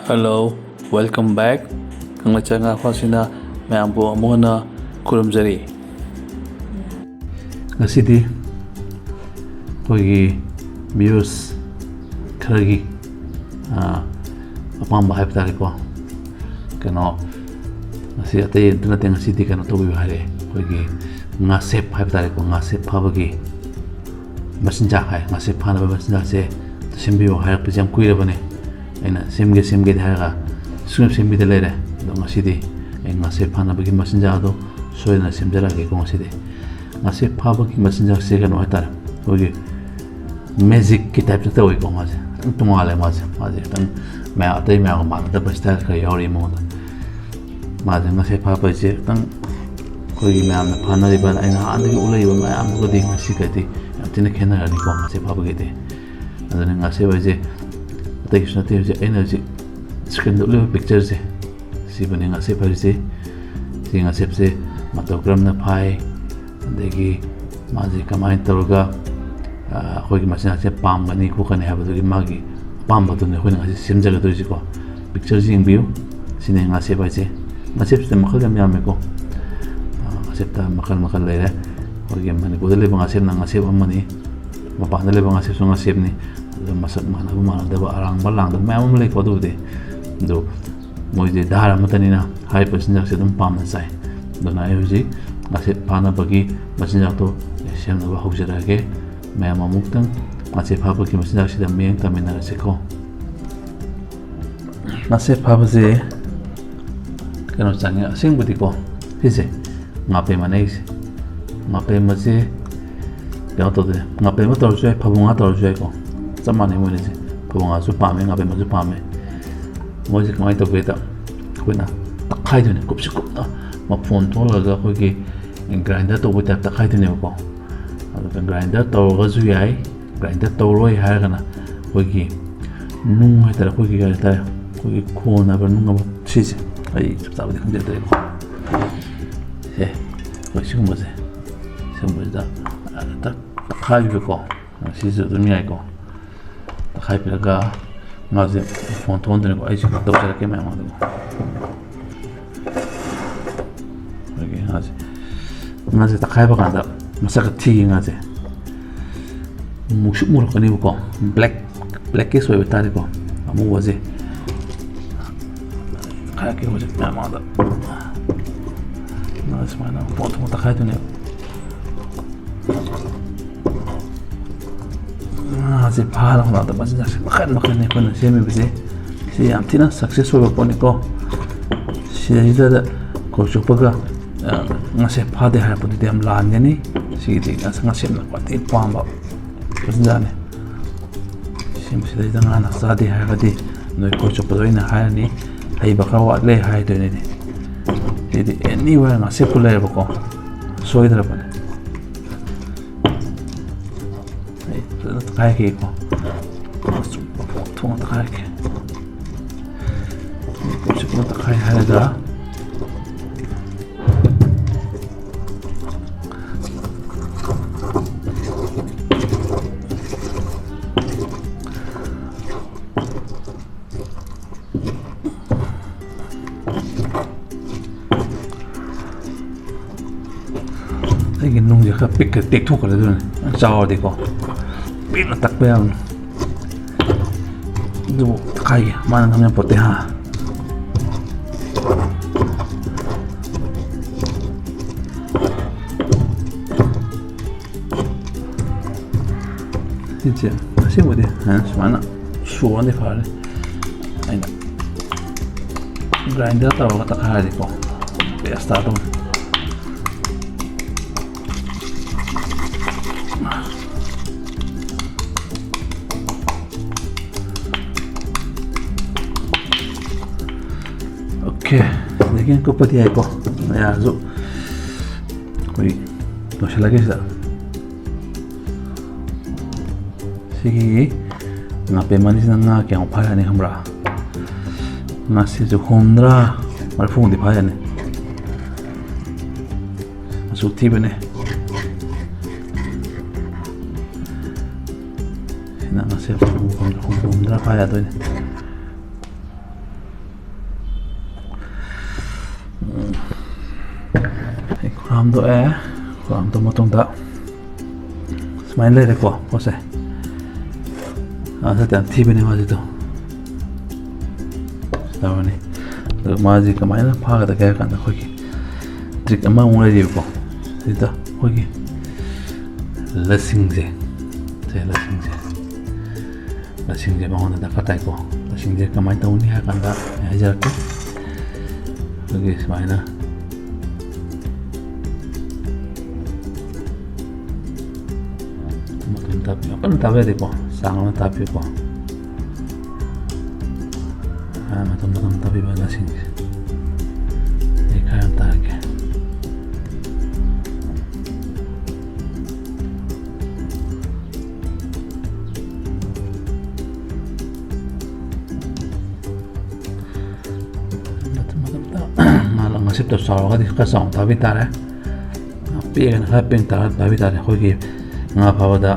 Hello, welcome back. Kangachanga khosina mayambu amona kurumjari. Ngasidi kogi views kharagi apamba haib tare ko kano ngasi ate internet ngasidi kano to bi hare kogi ngasep haib tare ko ngasep phabagi messenger hai ngasep phana messenger se simbiyo hai pijam kuira bane aina simge dhaga simbi de lere do ngasidi ngasep phana bagi messenger do soina simjara ke ko ngasidi ngasep phabagi messenger se kano hatar kogi magic ki type ta oi ko maje tungale maje tan मैं आते ही मैं आगे मानता बचता है कहीं और ही मोड़ माजे में से पापा जी तंग कोई मैं आमने फाना रिबन आई ना आंधे की उलाई वो मैं आमने को देखना सीखती अतिने खेलना रहने को आगे से पापा कहते अदने आगे बजे आते किसने ते बजे एनर्जी स्क्रीन दो ले पिक्चर से सी बने आगे पर से सी आगे से मतोग्राम न पाए देखी माजे कमाई तरोगा कोई मशीन आगे पाम बनी को करने है बदल की मागी पाम बतून है कोई ना सिम जगह तो इसको पिक्चर जिंग व्यू सिने ngasep aja ngasep sistem makal jam jam eko ngasep ta makal le re और ये मैंने बोले बंगा सेब ना ngasep अम्मनी मपान ले बंगा सेब सुंगा सेब नी मसक माना bu माना दबा आरांग बलांग दो मैं अम्म ले को दो मुझे दारा मतनी ना हाई पैसेंजर से तुम पाम ना दो ना ये जी ngasep पाना बगी पैसेंजर तो सेब ना बहुत जरा के मैं अम्म मुक्तन ngasep phabagi messenger sida miyang tamina seko ngasep phabase kano changi asing budi ko hise ngape manai ngape maje ya to de ngape ma tor jai phabunga tor jai ko chamani mo ne phabunga su pame ngape ma su pame mo ji kamai to beta kuina takhai de ne kupsi kup na ma phone to laga ko ki grinder to bota takhai de ne ko ado grinder to ga ju yai grinder to roi hai kana kogi nung hai tara kogi ga ta kogi khona ba nung ba chise ai chap ta de kham de he ko shi mo se mo da ta khai bi ko si zu mi ai ko ta khai bi ga ma ze phone to de ko ai chi to sa ke ma ma de kogi ha ze ma ze ta khai ba ga da masa ka thi nga ze musuk murah kan ibu ko black es wae tadi ko amu waje kayak ke waje memang ada nah semana foto tak kaya tu ni nah si pala ko nada basi dah makan ni ko na si mi bisi si am tina successful ko ni ko si ada ko chupaga ngasih pada hari pun dia melan ni si di ngasih nak pati paham ba जाने SIM से इधर आना सादी है कदी नोई कोई चुप तो इन्हें है नहीं है बकरा वाट ले है तो इन्हें यदि एनी वे ना से पुले बको सो इधर बने तो काय के को तो काय के कुछ तो काय है दा cái nung gì khác pick cái tiết thuốc rồi đấy cho đi có biết là tắc bèo dù khai mà nó không phải ha thì chứ xin một đi hả mana xuống đi phải anh grinder tao có tắc hai đi có để start on oke, jadi aku pati aiko, ya zo, koi, masih lagi sih, sih, ngapain manis nanga kian upaya nih hamra, nasi jo hundra, malah phone di upaya nih, masuk tiba nih, sih nasi hundra upaya tuh nih. ꯈꯨꯔꯥꯝꯗꯣꯛꯑꯦ ꯈꯨꯔꯥꯝꯗꯣꯛ ꯃꯇꯨꯡꯗ ꯁꯨꯃꯥꯏꯅ ꯂꯩꯔꯦꯀꯣ ꯄꯣꯠꯁꯦ ꯁꯠ ꯌꯥꯝ ꯊꯤꯕꯅꯦ ꯃꯥꯁꯤꯗꯣ ꯇꯧꯔꯅꯤ ꯑꯗꯨꯒ ꯃꯥꯁꯤ ꯀꯃꯥꯏꯅ ꯐꯥꯒꯗꯒꯦ ꯍꯥꯏꯔ ꯀꯥꯟꯗ ꯑꯩꯈꯣꯏꯒꯤ ꯇ꯭ꯔꯤꯛ ꯑꯃꯃꯨꯛ ꯂꯩꯔꯤꯕꯀꯣ ꯁꯤꯗ ꯑꯩꯈꯣꯏꯒꯤ ꯂꯁꯤꯡꯁꯦ ꯂꯁꯤꯡꯁꯦ ꯃꯉꯣꯟꯗ ꯗꯔꯀꯥꯔ ꯇꯥꯏꯀꯣ ꯂꯁꯤꯡꯁꯦ ꯀꯃꯥꯏꯅ ꯇꯧꯅꯤ ꯍꯥꯏꯔ ꯀꯥꯟꯗ ꯑꯩ ꯍꯥꯏꯖꯔꯛꯀꯦ ꯑꯩꯈꯣꯏꯒꯤ ꯁꯨꯃꯥꯏꯅ ꯃꯇꯨꯡ ꯇꯥꯕꯤꯌꯨ ꯀꯟꯅ ꯇꯥꯕ ꯌꯥꯗꯦꯀꯣ ꯆꯥꯡ ꯑꯃ ꯇꯥꯕꯤꯌꯨꯀꯣ ꯃꯇꯨꯡ ꯇꯥꯕꯤꯕ ꯂꯁꯤꯡꯁꯦ ꯑꯩ ꯈꯔ ꯌꯥꯝ ꯇꯥꯔꯛꯀꯦ ꯉꯁꯤꯞꯇꯣ ꯆꯥꯎꯔꯒꯗꯤ ꯈꯔ ꯆꯥꯎꯅ ꯇꯥꯕꯤ ꯇꯥꯔꯦ ꯄꯤꯛꯑꯒꯅ ꯈꯔ ꯄꯤꯛꯅ ꯇꯥꯕꯤ ꯇꯥꯔꯦ ꯑꯩꯈꯣꯏꯒꯤ ꯉꯥ ꯐꯥꯕꯗ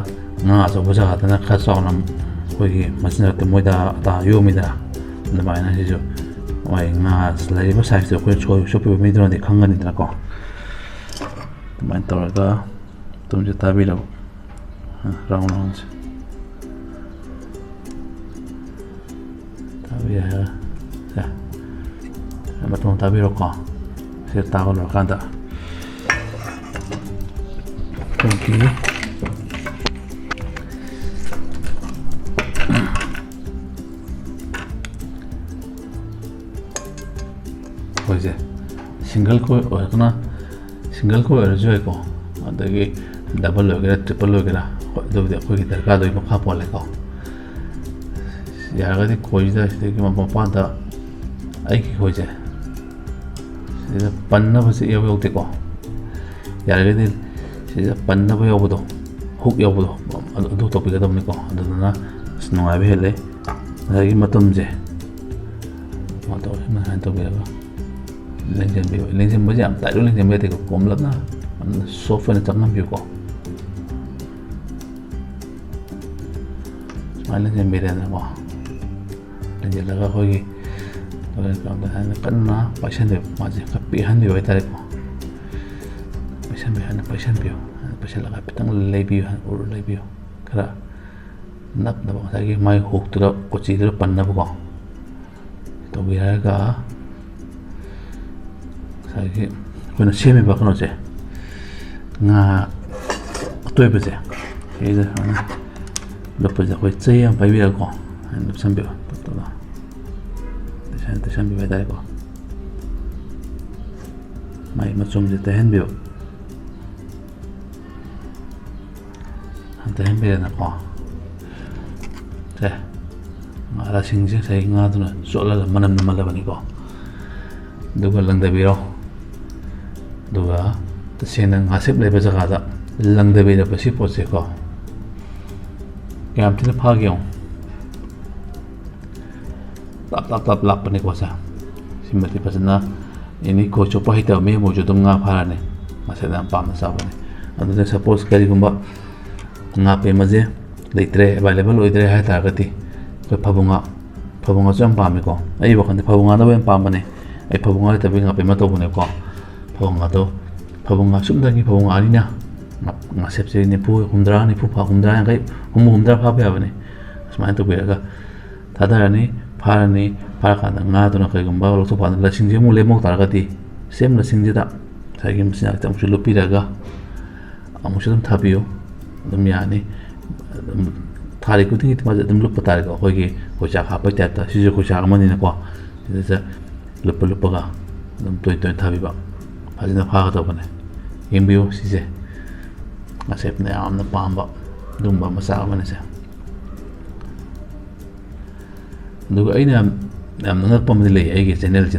ꯉꯥ ꯑꯆꯧꯕ ꯖꯒꯥꯗꯅ ꯈꯔ ꯆꯥꯎꯅ ꯑꯩꯈꯣꯏꯒꯤ ꯃꯆꯤꯟꯖꯥꯛꯇ ꯃꯣꯏꯗ ꯑꯇꯥ ꯌꯣꯝꯃꯤꯗ ꯑꯗꯨꯃꯥꯏꯅ ꯁꯤꯁꯨ ꯃꯣꯏ ꯉꯥ ꯂꯩꯔꯤꯕ ꯁꯥꯏꯖꯇꯣ ꯑꯩꯈꯣꯏ ꯁꯣꯛꯄꯤꯕ ꯃꯤꯗꯨꯅꯗꯤ ꯈꯪꯒꯅꯤꯗꯅꯀꯣ ꯑꯗꯨꯃꯥꯏꯅ ꯇꯧꯔꯒ ꯇꯨꯡꯁꯦ ꯇꯥꯕꯤꯔꯕ ꯔꯥꯎꯟꯁꯦ ꯇꯥꯕꯤꯔꯒ ꯃꯇꯨꯡ ꯇꯥꯕꯤꯔꯣꯀꯣ ꯁꯤꯗ ꯇꯥꯕ ꯂꯣꯏꯔꯀꯥꯟꯗ ꯑꯩꯈꯣꯏꯒꯤ ꯑꯩꯈꯣꯏꯁꯦ ꯁꯤꯡꯒꯜ ꯀꯣꯏ ꯑꯣꯏꯔꯒꯅ ꯁꯤꯡꯒꯜ ꯀꯣꯏ ꯑꯣꯏꯔꯁꯨ ꯌꯥꯏꯀꯣ ꯑꯗꯒꯤ ꯗꯕꯜ ꯑꯣꯏꯒꯦꯔꯥ ꯇ꯭ꯔꯤꯄꯜ ꯑꯣꯏꯒꯦꯔꯥ ꯑꯗꯨꯕꯨꯗꯤ ꯑꯩꯈꯣꯏꯒꯤ ꯗꯔꯀꯥꯔꯗꯨꯒꯤ ꯃꯈꯥ ꯄꯣꯜꯂꯦꯀꯣ ꯌꯥꯔꯒꯗꯤ ꯈꯣꯏꯁꯤꯗ ꯁꯤꯗꯒꯤ ꯃꯄꯥꯟꯗ ꯑꯩꯒꯤ ꯈꯣꯏꯁꯦ ꯁꯤꯗ ꯄꯟꯅꯕꯁꯦ ꯌꯥꯎꯗꯦꯀꯣ ꯌꯥꯔꯒꯗꯤ ꯁꯤꯗ ꯄꯟꯅꯕ ꯌꯥꯎꯕꯗꯣ ꯍꯨꯛ ꯌꯥꯎꯕꯗꯣ ꯑꯗꯨ ꯇꯧꯕꯤꯒꯗꯕꯅꯤꯀꯣ ꯑꯗꯨꯗꯨꯅ ꯅꯨꯡꯉꯥꯏꯕ ꯍꯦꯜꯂꯦ ꯑꯗꯒꯤ ꯃꯇꯨꯝꯁꯦ ꯁꯨꯃꯥꯏꯅ ꯇꯧꯕꯤꯔꯒ ꯂꯦꯡꯁꯤꯟꯕꯤꯌꯨ ꯂꯦꯡꯁꯤꯟꯕꯁꯦ ꯌꯥꯝ ꯇꯥꯏꯠ ꯂꯦꯡꯁꯤꯟꯕ ꯌꯥꯗꯦꯀꯣ ꯀꯣꯝꯂꯞꯅ ꯌꯥꯝꯅ ꯁꯣꯐ ꯑꯣꯏꯅ ꯆꯪꯍꯟꯕꯤꯌꯨꯀꯣ ꯁꯨꯃꯥꯏꯅ ꯂꯦꯡꯁꯤꯟꯕꯤꯔꯦꯗꯅꯀꯣ ꯂꯦꯡꯁꯤꯜꯂꯒ ꯑꯩꯈꯣꯏꯒꯤ ꯀꯟꯅ ꯄꯥꯏꯁꯟꯕꯤꯌꯨ ꯃꯥꯁꯦ ꯈꯔ ꯄꯤꯛꯍꯟꯕꯤꯌꯨ ꯍꯥꯏꯇꯥꯔꯦꯀꯣ ꯄꯥꯏꯁꯟꯕꯤꯌꯨ ꯄꯥꯏꯁꯜꯂꯒ ꯈꯤꯇꯪ ꯂꯩꯕꯤꯌꯨ ꯎꯔ ꯂꯩꯕꯤꯌꯨ ꯈꯔ ꯅꯞꯅꯕ ꯉꯁꯥꯏꯒꯤ ꯃꯥꯒꯤ ꯍꯨꯛꯇꯨꯗ ꯀꯣꯆꯤꯗꯨꯗ ꯄꯟꯅꯕꯀꯣ ꯇꯧꯕꯤꯔꯒ ꯉꯁꯥꯏꯒꯤ ꯑꯩꯈꯣꯏꯅ ꯁꯦꯝꯃꯤꯕ ꯀꯩꯅꯣꯁꯦ ꯉꯥ ꯑꯇꯣꯏꯕꯁꯦ ꯁꯤꯗ ꯂꯨꯞꯄꯁꯦ ꯑꯩꯈꯣꯏ ꯆꯩ ꯑꯃ ꯄꯥꯏꯕꯤꯔꯒꯀꯣ ꯂꯨꯞꯁꯟꯕꯤꯌꯨ ꯇꯩꯁꯟꯕꯤꯕ ꯍꯥꯏꯇꯥꯔꯦꯀꯣ ꯃꯥꯒꯤ ꯃꯆꯨꯝꯁꯦ ꯇꯩꯍꯟꯕꯤꯌꯨ ꯇꯩꯍꯟꯕꯤꯔꯦꯅꯀꯣ ꯉꯥꯁꯤꯡꯁꯦ ꯉꯁꯥꯏ ꯉꯥꯗꯨꯅ ꯆꯣꯠꯂꯒ ꯃꯅꯝ ꯅꯝꯍꯜꯂꯕꯅꯤꯀꯣ ꯑꯗꯨꯒ ꯂꯪꯗꯕꯤꯔꯣ ꯑꯗꯨꯒ ꯇꯁꯦꯡꯅ ꯉꯥꯁꯤꯞ ꯂꯩꯕ ꯖꯒꯥꯗ ꯂꯪꯗꯕꯤꯔꯕ ꯁꯤ ꯄꯣꯠꯁꯦꯀꯣ ꯀꯌꯥꯝ ꯊꯤꯅ ꯐꯥꯒꯦ ꯌꯦꯡꯉꯣ ꯇꯞ ꯂꯥꯛꯄꯅꯤꯀꯣ ꯁꯤꯃꯗꯤ ꯐꯖꯅ ꯑꯦꯅꯤ ꯈꯣꯏ ꯆꯣꯞꯄ ꯍꯩꯇꯕ ꯃꯤ ꯑꯃꯁꯨ ꯑꯗꯨꯝ ꯉꯥ ꯐꯥꯔꯅꯤ ꯃꯁꯤꯗ ꯌꯥꯝ ꯄꯥꯝꯅ ꯆꯥꯕꯅꯤ ꯑꯗꯨꯗ ꯁꯄꯣꯁ ꯀꯔꯤꯒꯨꯝꯕ ꯉꯥ ꯄꯦꯝꯃꯁꯦ ꯂꯩꯇ꯭ꯔꯦ ꯑꯦꯕꯥꯏꯂꯦꯕꯜ ꯑꯣꯏꯗ꯭ꯔꯦ ꯍꯥꯏ ꯇꯥꯔꯒꯗꯤ ꯑꯩꯈꯣꯏ ꯐꯕꯨꯡꯉꯥꯁꯨ ꯌꯥꯝ ꯄꯥꯝꯃꯤꯀꯣ ꯑꯩꯒꯤ ꯋꯥꯈꯜꯗꯤ ꯐꯕꯨꯡꯉꯥꯅꯕꯨ ꯌꯥꯝ ꯄꯥꯝꯕꯅꯦ ꯑꯩ ꯐꯕꯨꯡꯉꯥ ꯂꯩꯇꯕꯒꯤ ꯉꯥ ꯄꯦꯝꯃ ꯇꯧꯕꯅꯦꯀꯣ ꯐꯕꯨꯡꯉꯥ ꯁꯨꯞꯅꯒꯤ ꯐꯕꯨꯡꯉꯥ ꯑꯅꯤꯅ ꯉꯥꯁꯦꯞꯁꯦ ꯅꯤꯐꯨ ꯍꯨꯝꯗ꯭ꯔꯥ ꯌꯥꯡꯈꯩ ꯍꯨꯝꯐꯨ ꯐꯥꯕ ꯌꯥꯕꯅꯤ ꯁꯨꯃꯥꯏꯅ ꯇꯧꯕꯤꯔꯒ ꯊꯥꯗꯔꯅꯤ ꯐꯥꯔꯀꯥꯟꯗ ꯉꯥꯗꯨꯅ ꯀꯩꯒꯨꯝꯕ ꯂꯧꯊꯣꯛꯄ ꯀꯥꯟꯗ ꯂꯁꯤꯡꯁꯦ ꯑꯃꯨꯛ ꯂꯦꯝꯍꯧ ꯇꯥꯔꯒꯗꯤ ꯁꯦꯝ ꯂꯁꯤꯡꯁꯤꯗ ꯉꯁꯥꯏꯒꯤ ꯃꯆꯤꯟꯖꯥꯛꯁꯦ ꯑꯃꯨꯛꯁꯨ ꯂꯨꯞꯄꯤꯔꯒ ꯑꯃꯨꯛꯁꯨ ꯑꯗꯨꯝ ꯊꯥꯕꯤꯌꯨ ꯑꯗꯨꯝ ꯌꯥꯅꯤ ꯑꯗꯨꯝ ꯊꯥꯔꯤ ꯈꯨꯗꯤꯡꯒꯤ ꯃꯥꯁꯦ ꯑꯗꯨꯝ ꯂꯨꯞꯄ ꯇꯥꯔꯦꯀꯣ ꯑꯩꯈꯣꯏꯒꯤ ꯈꯣꯏꯆꯥꯛ ꯍꯥꯞꯄꯒꯤ ꯇꯥꯏꯞꯇ ꯁꯤꯁꯨ ꯈꯣꯏꯆꯥꯛ ꯑꯃꯅꯤꯅꯀꯣ ꯁꯤꯗ ꯂꯨꯞꯄꯒ ꯑꯗꯨꯝ ꯇꯣꯏꯅ ꯊꯥꯕꯤꯕ ꯐꯖꯅ ꯐꯥꯒꯗꯧꯕꯅꯦ ꯌꯦꯡꯕꯤꯌꯨ ꯁꯤꯁꯦ ꯉꯥꯁꯦꯞꯅ ꯌꯥꯝꯅ ꯄꯥꯝꯕ ꯑꯗꯨꯒꯨꯝꯕ ꯃꯆꯥꯛ ꯑꯃꯅꯤꯁꯦ ꯑꯗꯨꯒ ꯑꯩꯅ ꯌꯥꯝꯅ ꯉꯛꯄ ꯑꯃꯗꯤ ꯂꯩ ꯑꯩꯒꯤ ꯆꯦꯅꯦꯜꯁꯦ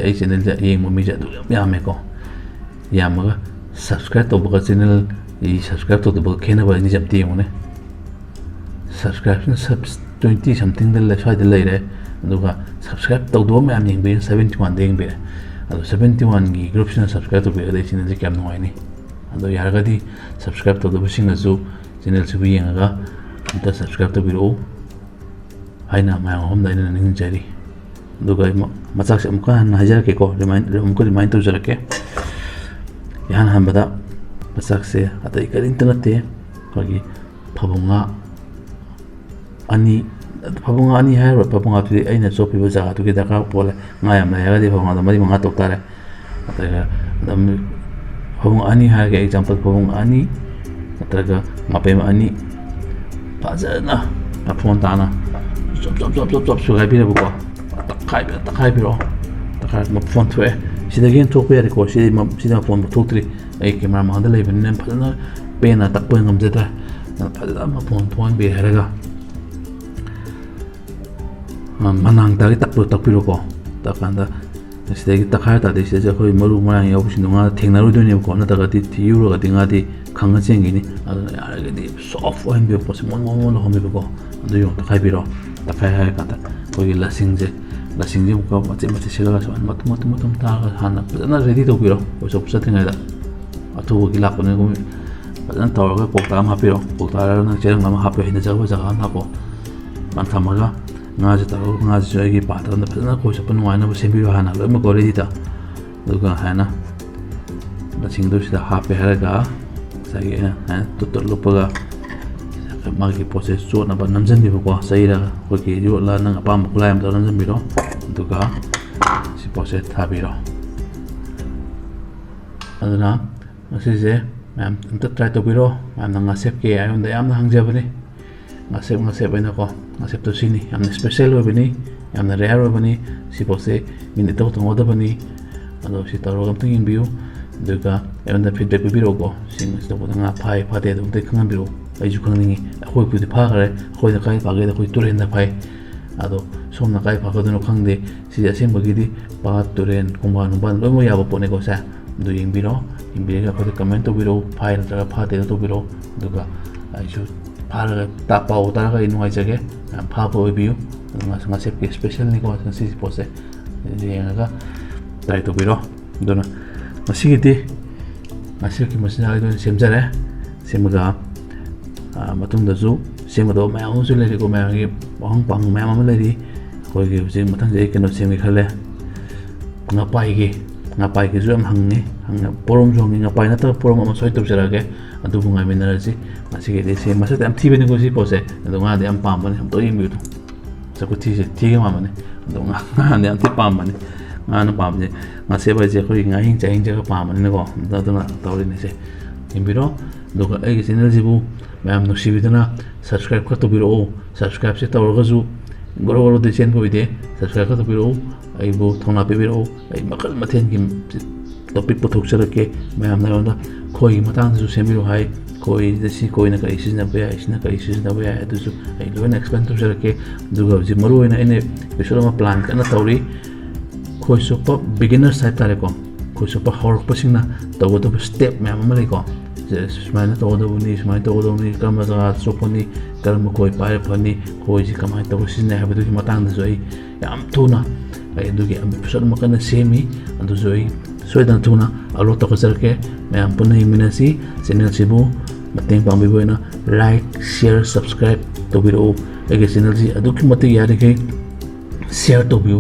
ꯑꯩ ꯆꯦꯅꯦꯜꯁꯦ ꯌꯦꯡꯕ ꯃꯤꯁꯦ ꯑꯗꯨꯛ ꯌꯥꯝꯃꯦꯀꯣ ꯌꯥꯝꯃꯒ ꯁꯕꯁꯀ꯭ꯔꯥꯏꯕ ꯇꯧꯕꯒ ꯆꯦꯅꯦꯜ ꯁꯕꯁꯀ꯭ꯔꯥꯏꯕ ꯇꯧꯗꯕꯒ ꯈꯦꯠꯅꯕ ꯑꯅꯤꯁꯦ ꯑꯝꯇ ꯌꯦꯡꯉꯨꯅꯦ ꯁꯕꯁꯀ꯭ꯔꯥꯏꯕꯁꯤꯅ 20 ꯁꯝꯊꯤꯡꯗ ꯁ꯭ꯋꯥꯏꯗ ꯂꯩꯔꯦ ꯑꯗꯨꯒ ꯁꯕꯁꯀ꯭ꯔꯥꯏꯕ ꯇꯧꯗꯕ ꯃꯌꯥꯝ ꯌꯦꯡꯕꯤꯔꯦ 71ꯗ ꯌꯦꯡꯕꯤꯔꯦ ꯑꯗꯣ 71ꯒꯤ ꯒ꯭ꯔꯨꯞꯁꯤꯅ ꯁꯕꯁꯀ꯭ꯔꯥꯏꯕ ꯇꯧꯕꯤꯔꯒꯗꯤ ꯑꯩ ꯆꯦꯅꯦꯜꯁꯦ ꯀꯌꯥꯝ ꯅꯨꯡꯉꯥꯏꯅꯤ ꯑꯗꯣ ꯌꯥꯔꯒꯗꯤ ꯁꯕꯁꯀ꯭ꯔꯥꯏꯕ ꯇꯧꯗꯕꯁꯤꯡꯅꯁꯨ ꯆꯦꯅꯦꯜꯁꯤꯕꯨ ꯌꯦꯡꯉꯒ ꯑꯝꯇ ꯁꯕꯁꯀ꯭ꯔꯥꯏꯕ ꯇꯧꯕꯤꯔꯛꯎ ꯍꯥꯏꯅ ꯃꯌꯥꯝ ꯑꯍꯨꯝꯗ ꯑꯩꯅ ꯅꯤꯡꯖꯔꯤ ꯑꯗꯨꯒ ꯃꯆꯥꯛꯁꯦ ꯑꯃꯨꯛꯀ ꯍꯟꯅ ꯍꯥꯏꯖꯔꯛꯀꯦꯀꯣ ꯑꯃꯨꯛꯀ ꯔꯤꯃꯥꯏꯟ ꯇꯧꯖꯔꯛꯀꯦ ihan hanbada masakse atai karinta nate kogi phabunga ani hai ro phabunga tu aina chopi ba jaga tu ki daka pole ngayam la yaga de phabunga mari manga tok tare atai dam phabunga ani hai ge example phabunga ani atraga mape ani pazana na phone tana chop sugai bi bu ko takai bi ro takai ma phone thwe sida gen thok pe ko sida phone thok tri ai camera ma da lei ben nem phana pe na tak pe ngam jeta phana ma phone be heraga manang ta tak pi ro ko takanda sida gi takai ta de sida khoi maru ma ya bu sinunga thengna ru do ne ko na ta ga ti yu ro ga dinga di khanga cheng gi ni aduna ya ga di soft oil be ko se mon hom be ko adu yo takai bi ro takai ha ka ta ko gi lasing je ko mate sila so matum ta hana na ready to biro ko so sa tinga da atu gi la ko ne ko dan taw ga pok ta ma piro pok ta ra na cherang ma ha pe hina jaga na ko man thamaga nga je ta nga je gi pa ta na phana ko sa panu na bo sembi hana lo ma ko ready ta do ga hana da sing do sida ha pe ha ga sa gi na to lo pa ga magi process so na ba namjan bi ko sai ra ko ki yo la na pa ma kulai am da namjan bi ro duga si process tha bi ro aduna masi je mam ta try to bi ro mam na nga sep ke ayon da yam na hang je bani nga sep ina ko nga sep to sini am special we bani am na rare we bani si process min to to ngoda bani ado si taro gam tingin bi duga ayon da feedback bi ro ko sing sto ko nga phai pha de do de khang bi ro ai ju khang ni khoi pu de pha gare khoi da kai pa ge da khoi turen da phai ado som na kai pa ko no khang de si ja sem bagi di pa turen kumba no ban lo mo ya bo ne ko sa du ying bi ro ga ko comment to bi ro phai na ta pha de to bi ro du ga ai ju pha ga ta pa o ta ga inu ai jage pha bo bi yu nga sep ke special ni ko si pose de ga dai to bi ro do na masi gi masi ki masi na do sem jare sem ga matung da zu sem do ma ang su le ko ma gi bang bang ma le di ko gi je matang je ke no sem gi khale nga pai gi zu am hang porom jong nga pai na ta porom ma soi tu jara ge adu bu ngai min ra ji ma si ge de sem ma sa tam thi be ni ko si pose adu nga de am pam ba ni ham to yim bi tu sa ko thi je thi ge ma ma ni adu nga de am thi pam ba ni nga na pam je nga se ba je ko nga hing ja ga pam ma ni ko da na to ri ni se yim bi ro do ga ai ge channel ji bu ma'am नुसीबिदना subscribe कर तबिरो subscribe से तौरगजु गरो गरो दे चैन बोइदे subscribe कर तबिरो आइबो थोना पेबिरो आइ मखल मथेन की topic पथोक चरके ma'am नायोंदा खोई मतांग जु सेमिरो high कोई जसी कोई ना कई सीजन पे आई सीजन कई सीजन पे आई तो आई लोन एक्सपेंड तो चरके दुगा जि मरो इन इन एपिसोड में प्लान करना तौरी खोई सुप बिगिनर साइड तारे को खोई सुप हॉर पसिंगना तगो तो स्टेप मैम मले को Semana todo ini, semana todo ini, kama zagat soponi, kama koi pare pani, koi si kama itu sih nih, habis itu matang tu zoi, ya am tuna, kayak itu am episode makan semi, antu zoi, zoi dan tuna, alo tak kesal ke, am pun ini nasi, channel sibu, mateng pang bibu ina, like, share, subscribe, tu biru, lagi channel si, adu kimati ya deh ke, share tu biu,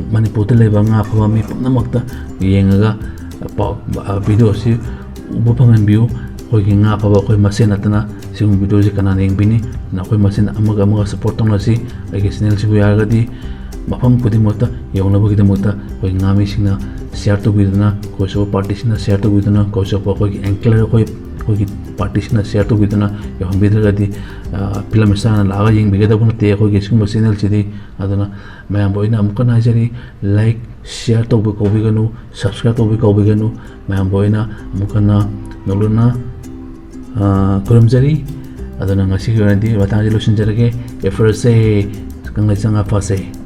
mani putih le bang apa kami pernah makta, yang agak video si bupangan biu koi nga pa ba koi masin atana sing video ji kana ning bini na koi masin amaga support tong nasi agi channel si bu ya ga di mapam pudi mota yong na bagi de mota koi nga mi sing na share to bidna ko so partition na share to bidna ko so pa koi ankle koi partition na share to bidna yo ham bidra ga di film sa na laga ying bige da bu te koi sing mo channel si di adana mayam boina am kana jari like share to ko bi ganu subscribe to ko bi ganu mayam boina mukana noluna kurumjari adana ngasi ko ndi watang losin jarage efforse kang lai changa fase